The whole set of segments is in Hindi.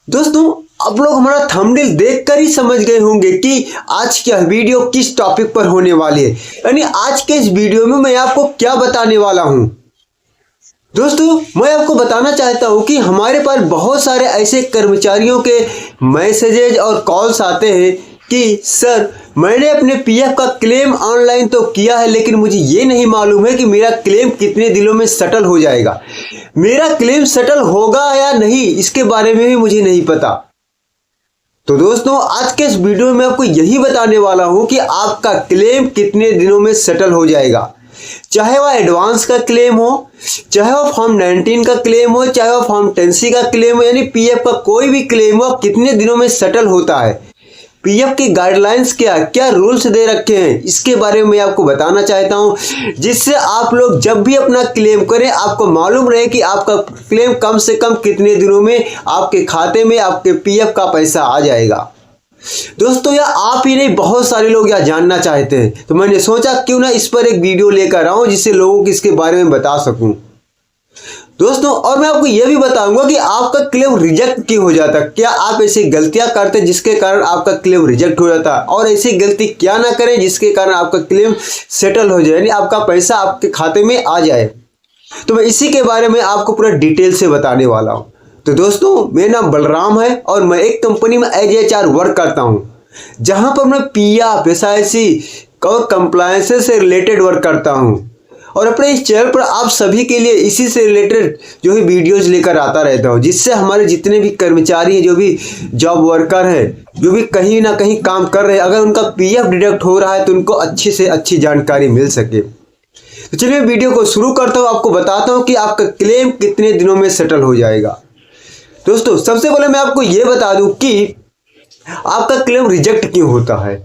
दोस्तों, आप लोग हमारा थंबनेल देखकर ही समझ गए होंगे कि आज का वीडियो किस टॉपिक पर होने वाली है। यानी आज के इस वीडियो में मैं आपको क्या बताने वाला हूं। दोस्तों, मैं आपको बताना चाहता हूं कि हमारे पास बहुत सारे ऐसे कर्मचारियों के मैसेजेज और कॉल्स आते हैं कि सर, मैंने अपने पीएफ का क्लेम ऑनलाइन तो किया है, लेकिन मुझे ये नहीं मालूम है कि मेरा क्लेम कितने दिनों में सेटल हो जाएगा। मेरा क्लेम सेटल होगा या नहीं, इसके बारे में भी मुझे नहीं पता। तो दोस्तों, आज के इस वीडियो में आपको यही बताने वाला हूं कि आपका क्लेम कितने दिनों में सेटल हो जाएगा। चाहे वह एडवांस का क्लेम हो, चाहे वह फॉर्म 19 का क्लेम हो, चाहे वह फॉर्म 10C का क्लेम हो, यानी पीएफ का कोई भी क्लेम हो, कितने दिनों में सेटल होता है। पीएफ की गाइडलाइंस क्या रूल्स दे रखे हैं, इसके बारे में मैं आपको बताना चाहता हूं, जिससे आप लोग जब भी अपना क्लेम करें आपको मालूम रहे कि आपका क्लेम कम से कम कितने दिनों में आपके खाते में आपके पीएफ का पैसा आ जाएगा। दोस्तों, यह आप ही नहीं, बहुत सारे लोग यह जानना चाहते हैं, तो मैंने सोचा क्यों ना इस पर एक वीडियो लेकर आऊं जिससे लोगों को इसके बारे में बता सकूं। दोस्तों, और मैं आपको यह भी बताऊंगा कि आपका क्लेम रिजेक्ट क्यों हो जाता है। क्या आप ऐसी गलतियां करते हैं जिसके कारण आपका क्लेम रिजेक्ट हो जाता है, और ऐसी गलती क्या ना करें जिसके कारण आपका क्लेम सेटल हो जाए, यानी आपका पैसा आपके खाते में आ जाए। तो मैं इसी के बारे में आपको पूरा डिटेल से बताने वाला हूं। तो दोस्तों, मेरा नाम बलराम है और मैं एक कंपनी में एज HR वर्क करता हूं, जहां पर मैं पीएफ, SIC और कंप्लायंस से रिलेटेड वर्क करता हूं, और अपने इस चैनल पर आप सभी के लिए इसी से रिलेटेड जो है वीडियोज लेकर आता रहता हूं, जिससे हमारे जितने भी कर्मचारी हैं, जो भी जॉब वर्कर हैं, जो भी कहीं ना कहीं काम कर रहे हैं, अगर उनका पीएफ डिडक्ट हो रहा है तो उनको अच्छी से अच्छी जानकारी मिल सके। तो चलिए वीडियो को शुरू करता हूं, आपको बताता हूं कि आपका क्लेम कितने दिनों में सेटल हो जाएगा। दोस्तों, सबसे पहले मैं आपको ये बता दूं कि आपका क्लेम रिजेक्ट क्यों होता है।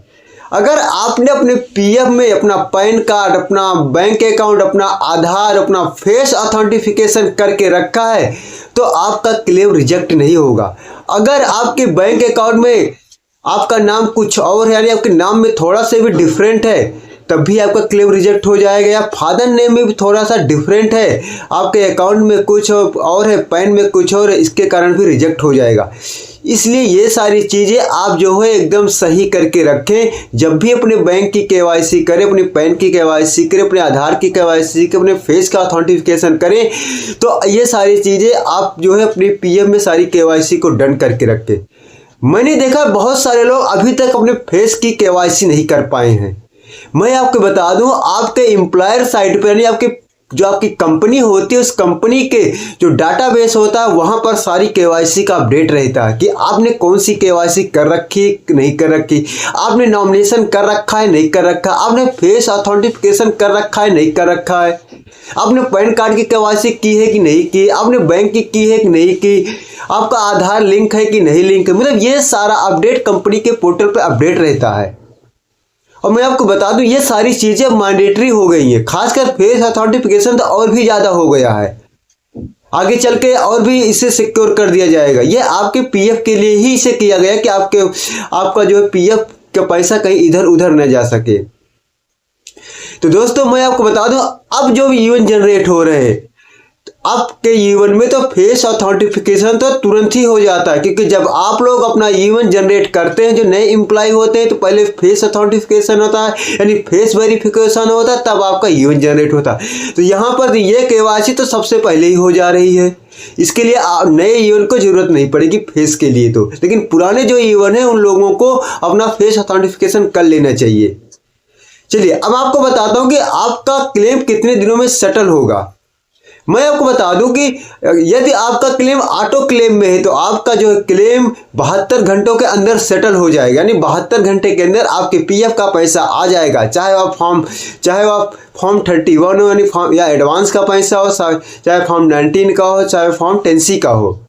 अगर आपने अपने पीएफ में अपना पैन कार्ड, अपना बैंक अकाउंट, अपना आधार, अपना फेस ऑथेंटिफिकेशन करके रखा है तो आपका क्लेम रिजेक्ट नहीं होगा। अगर आपके बैंक अकाउंट में आपका नाम कुछ और है, यानी आपके नाम में थोड़ा सा भी डिफरेंट है, तब भी आपका क्लेम रिजेक्ट हो जाएगा। या फादर नेम में भी थोड़ा सा डिफरेंट है, आपके अकाउंट में कुछ और है, पैन में कुछ और है, इसके कारण भी रिजेक्ट हो जाएगा। इसलिए ये सारी चीज़ें आप जो है एकदम सही करके रखें। जब भी अपने बैंक की KYC करें, अपने पैन की KYC करें, अपने आधार की KYC करें, अपने फेस का ऑथेंटिफिकेशन करें, तो ये सारी चीज़ें आप जो है अपने पीएफ में सारी KYC को डन करके रखें। मैंने देखा बहुत सारे लोग अभी तक अपने फेस की KYC नहीं कर पाए हैं। मैं आपको बता दूं, आपके एम्प्लॉयर साइट पर, यानी आपके जो आपकी कंपनी होती है, उस कंपनी के जो डाटाबेस होता है, वहां पर सारी KYC का अपडेट रहता है कि आपने कौन सी KYC कर रखी नहीं कर रखी, आपने नॉमिनेशन कर रखा है नहीं कर रखा, आपने फेस ऑथेंटिफिकेशन कर रखा है नहीं कर रखा है, आपने पैन कार्ड की KYC की है कि नहीं की, आपने बैंक की है कि नहीं की, आपका आधार लिंक है कि नहीं लिंक है। मतलब ये सारा अपडेट कंपनी के पोर्टल पर अपडेट रहता है। और मैं आपको बता दूं, ये सारी चीजें मैंडेटरी हो गई हैं, खासकर फेस ऑथेंटिफिकेशन तो और भी ज्यादा हो गया है। आगे चल के और भी इसे सिक्योर कर दिया जाएगा। ये आपके पीएफ के लिए ही इसे किया गया कि आपका जो है पीएफ का पैसा कहीं इधर उधर न जा सके। तो दोस्तों, मैं आपको बता दूं, अब जो यूएन जनरेट हो रहे हैं, आपके यूएन में तो फेस ऑथेंटिफिकेशन तो तुरंत ही हो जाता है, क्योंकि जब आप लोग अपना यूएन जनरेट करते हैं, जो नए एम्प्लॉय होते हैं, तो पहले फेस ऑथेंटिफिकेशन होता है, यानी फेस वेरिफिकेशन होता है, तब आपका यूएन जनरेट होता है। तो यहाँ पर ये KYC तो सबसे पहले ही हो जा रही है। इसके लिए नए यूएन को जरूरत नहीं पड़ेगी फेस के लिए तो, लेकिन पुराने जो यूएन है उन लोगों को अपना फेस ऑथेंटिफिकेशन कर लेना चाहिए। चलिए, अब आपको बताता हूँ कि आपका क्लेम कितने दिनों में सेटल होगा। मैं आपको बता दूं कि यदि आपका क्लेम ऑटो क्लेम में है तो आपका जो है क्लेम 72 घंटों के अंदर सेटल हो जाएगा, यानी 72 घंटे के अंदर आपके पीएफ का पैसा आ जाएगा। चाहे वह फॉर्म 31 हो, यानी फॉर्म या एडवांस का पैसा हो, चाहे फॉर्म 19 का हो, चाहे फॉर्म 10C का हो।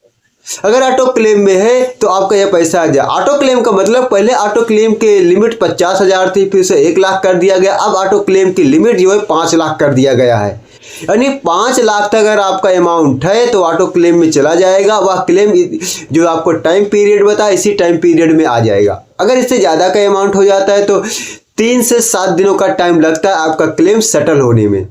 अगर ऑटो क्लेम में है तो आपका यह पैसा आ जाए। ऑटो क्लेम का मतलब, पहले ऑटो क्लेम की लिमिट 50,000 थी, फिर से 1 लाख कर दिया गया। अब ऑटो क्लेम की लिमिट जो है 5 लाख कर दिया गया है, यानी 5 लाख तक अगर आपका अमाउंट है तो ऑटो क्लेम में चला जाएगा। वह क्लेम जो आपको टाइम पीरियड बताया, इसी टाइम पीरियड में आ जाएगा। अगर इससे ज़्यादा का अमाउंट हो जाता है तो 3 से 7 दिनों का टाइम लगता है आपका क्लेम सेटल होने में।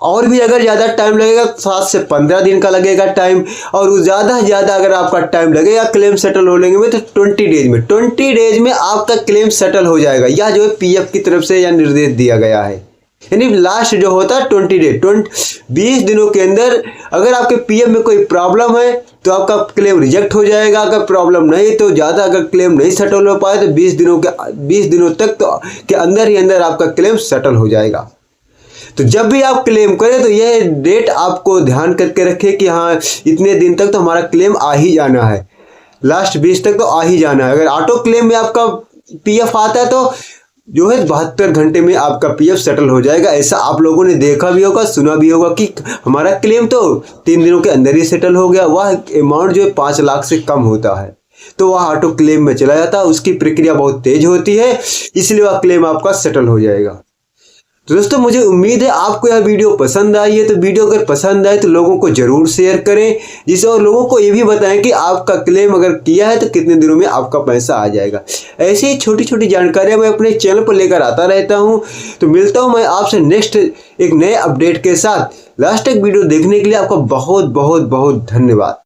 और भी अगर ज़्यादा टाइम लगेगा 7 से 15 दिन का लगेगा टाइम, और ज़्यादा से ज़्यादा अगर आपका टाइम लगेगा क्लेम सेटल होने में तो 20 डेज में आपका क्लेम सेटल हो जाएगा। यह जो है पीएफ की तरफ से यह निर्देश दिया गया है। यानी लास्ट जो होता है 20 दिनों के अंदर अगर आपके पीएफ में कोई प्रॉब्लम है तो आपका क्लेम रिजेक्ट हो जाएगा। अगर प्रॉब्लम नहीं तो ज़्यादा अगर क्लेम नहीं सेटल हो पाए तो 20 दिनों तक तो के अंदर ही अंदर आपका क्लेम सेटल हो जाएगा। तो जब भी आप क्लेम करें तो यह डेट आपको ध्यान करके रखें कि हाँ इतने दिन तक तो हमारा क्लेम आ ही जाना है, लास्ट 20 तक तो आ ही जाना है। अगर ऑटो क्लेम में आपका पीएफ आता है तो जो है 72 घंटे में आपका पीएफ सेटल हो जाएगा। ऐसा आप लोगों ने देखा भी होगा, सुना भी होगा कि हमारा क्लेम तो 3 दिनों के अंदर ही सेटल हो गया। वह अमाउंट जो है 5 लाख से कम होता है तो वह ऑटो क्लेम में चला जाता है। उसकी प्रक्रिया बहुत तेज होती है, इसलिए वह क्लेम आपका सेटल हो जाएगा। तो दोस्तों मुझे उम्मीद है आपको यह वीडियो पसंद आई है। तो वीडियो अगर पसंद आए तो लोगों को ज़रूर शेयर करें, जिससे और लोगों को ये भी बताएं कि आपका क्लेम अगर किया है तो कितने दिनों में आपका पैसा आ जाएगा। ऐसी ही छोटी छोटी जानकारियां मैं अपने चैनल पर लेकर आता रहता हूं। तो मिलता हूं मैं आपसे नेक्स्ट एक नए अपडेट के साथ। लास्ट तक वीडियो देखने के लिए आपका बहुत बहुत बहुत धन्यवाद।